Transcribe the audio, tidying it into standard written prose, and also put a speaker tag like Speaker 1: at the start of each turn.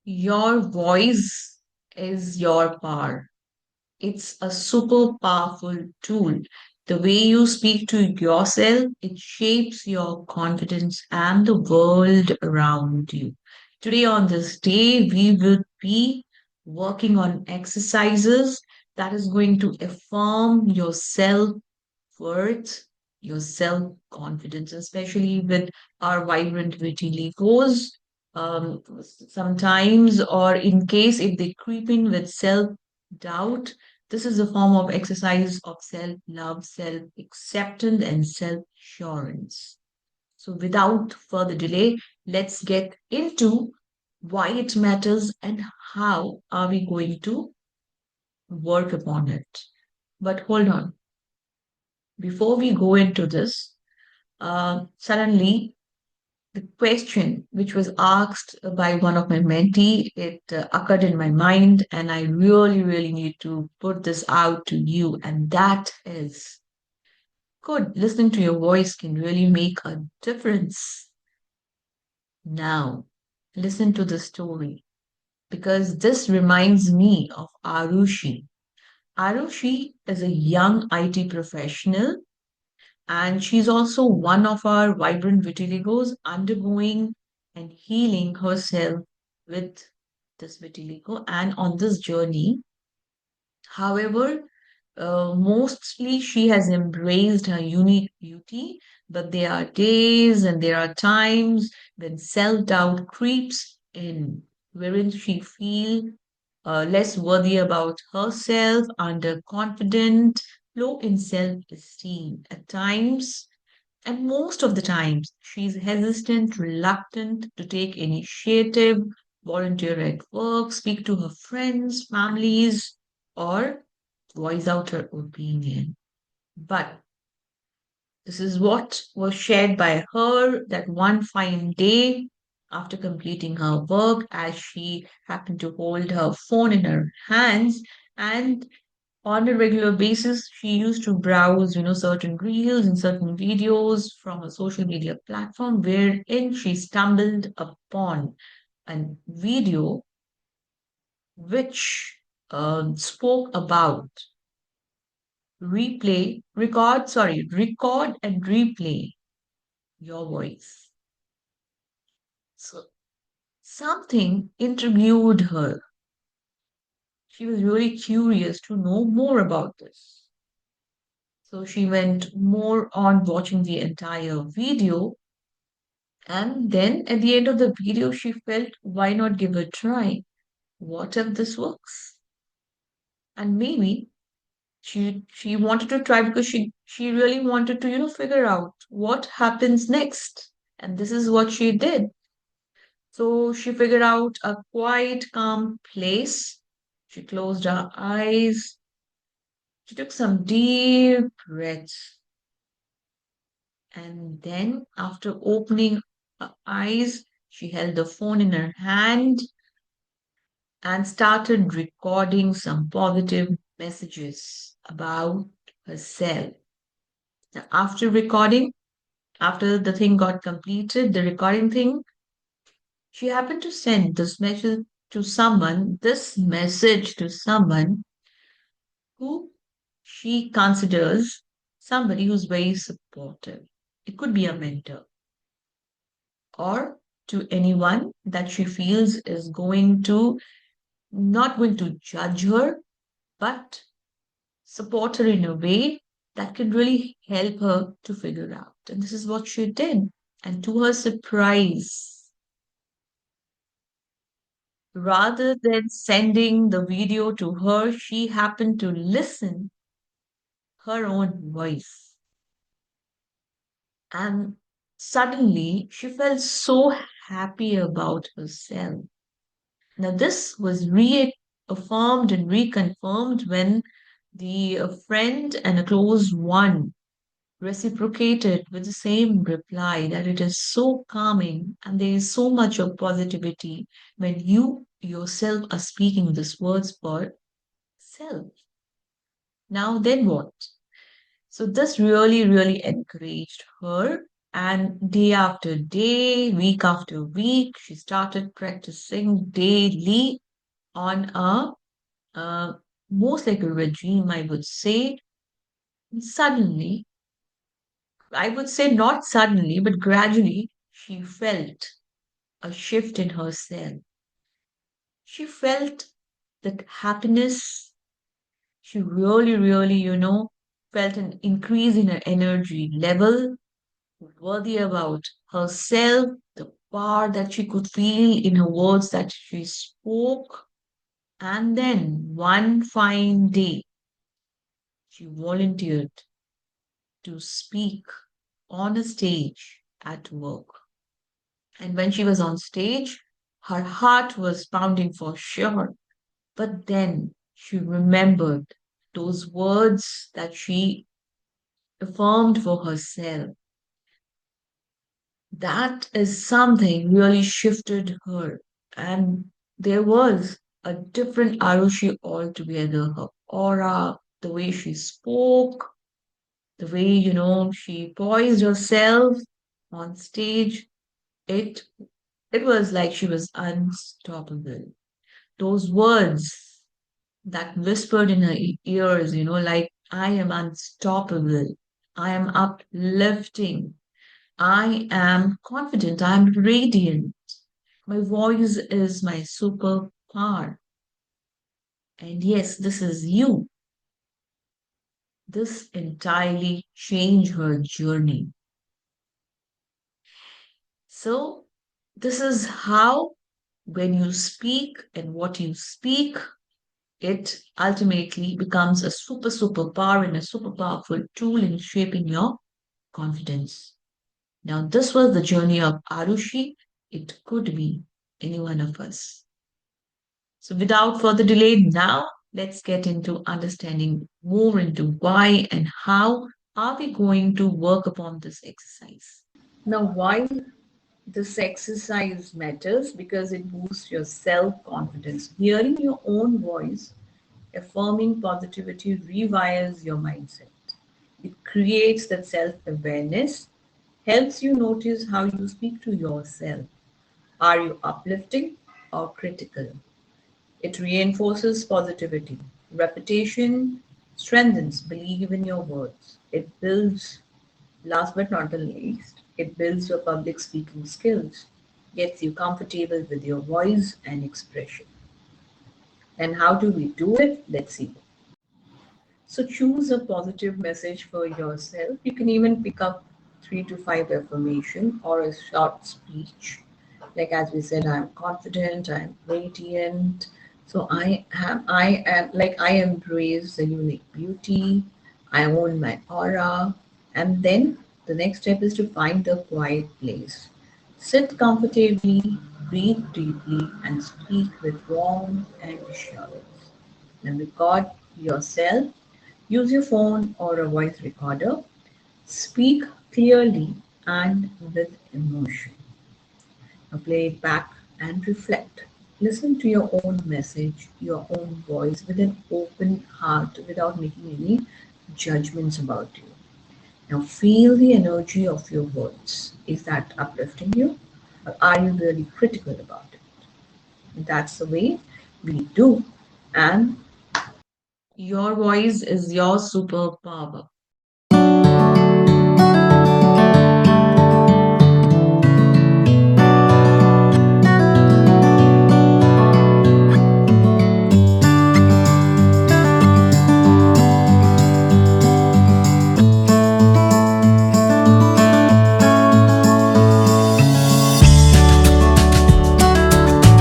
Speaker 1: Your voice is your power. It's a super powerful tool. The way you speak to yourself, it shapes your confidence and the world around you. Today, on this day, we will be working on exercises that is going to affirm your self worth, your self confidence, especially with our vibrant vitiligos. Sometimes, or in case if they creep in with self doubt, this is a form of exercise of self love, self acceptance, and self assurance. So, without further delay, let's get into why it matters and how are we going to work upon it. But hold on, before we go into this, suddenly the question which was asked by one of my mentee, it occurred in my mind, and I really, really need to put this out to you. And that is, could listening to your voice can really make a difference? Now, listen to the story because this reminds me of Arushi. Arushi is a young IT professional, and she's also one of our vibrant vitiligos undergoing and healing herself with this vitiligo and on this journey. However, mostly she has embraced her unique beauty, but there are days and there are times when self-doubt creeps in, wherein she feels less worthy about herself, underconfident, low in self-esteem. At times, and most of the times, she's hesitant, reluctant to take initiative, volunteer at work, speak to her friends, families, or voice out her opinion. But this is what was shared by her that one fine day after completing her work, as she happened to hold her phone in her hands. And on a regular basis, she used to browse, certain reels and certain videos from a social media platform, wherein she stumbled upon a video which spoke about record and replay your voice. So something intrigued her. She was really curious to know more about this. So she went more on watching the entire video. And then at the end of the video, she felt, why not give a try? What if this works? And maybe she wanted to try because she really wanted to, figure out what happens next. And this is what she did. So she figured out a quiet, calm place. She closed her eyes. She took some deep breaths. And then, after opening her eyes, she held the phone in her hand and started recording some positive messages about herself. Now, after recording, after the thing got completed, the recording thing, she happened to send this message to someone who she considers somebody who's very supportive. It could be a mentor or to anyone that she feels is going to not going to judge her, but support her in a way that can really help her to figure out. And this is what she did. And to her surprise, rather than sending the video to her, she happened to listen her own voice. And suddenly she felt so happy about herself. Now, this was reaffirmed and reconfirmed when the friend and a close one reciprocated with the same reply that it is so calming and there is so much of positivity when you yourself are speaking these words for self. Now, then what? So, this really, really encouraged her, And day after day, week after week, she started practicing daily on uh, most like a regime, I would say. Suddenly, I would say not suddenly, but gradually, she felt a shift in herself. She felt that happiness. She really, really, felt an increase in her energy level, worthy about herself, the power that she could feel in her words that she spoke. And then one fine day, she volunteered to speak on a stage at work. And when she was on stage, her heart was pounding for sure. But then she remembered those words that she affirmed for herself. That is something really shifted her. And there was a different Arushi altogether. Her aura, the way she spoke, the way, she poised herself on stage. It it was like she was unstoppable. Those words that whispered in her ears, like, I am unstoppable. I am uplifting. I am confident. I am radiant. My voice is my superpower. And yes, this is you. This entirely changed her journey. So, this is how, when you speak and what you speak, it ultimately becomes a super power and a super powerful tool in shaping your confidence. Now, this was the journey of Arushi. It could be any one of us. So, without further delay, now let's get into understanding more into why and how are we going to work upon this exercise. Now, why this exercise matters? Because it boosts your self confidence. Hearing your own voice, affirming positivity, rewires your mindset. It creates that self awareness, helps you notice how you speak to yourself. Are you uplifting or critical? It reinforces positivity. Repetition strengthens belief in your words. It builds, last but not the least, it builds your public speaking skills, gets you comfortable with your voice and expression. And how do we do it? Let's see. So choose a positive message for yourself. You can even pick up 3 to 5 affirmation or a short speech. Like as we said, I'm confident, I'm radiant. So I am like I embrace the unique beauty. I own my aura. And then the next step is to find the quiet place. Sit comfortably, breathe deeply, and speak with warmth and assurance. Then record yourself. Use your phone or a voice recorder. Speak clearly and with emotion. Now play it back and reflect. Listen to your own message, your own voice with an open heart without making any judgments about you. Now feel the energy of your words. Is that uplifting you? Or are you really critical about it? That's the way we do. And your voice is your superpower.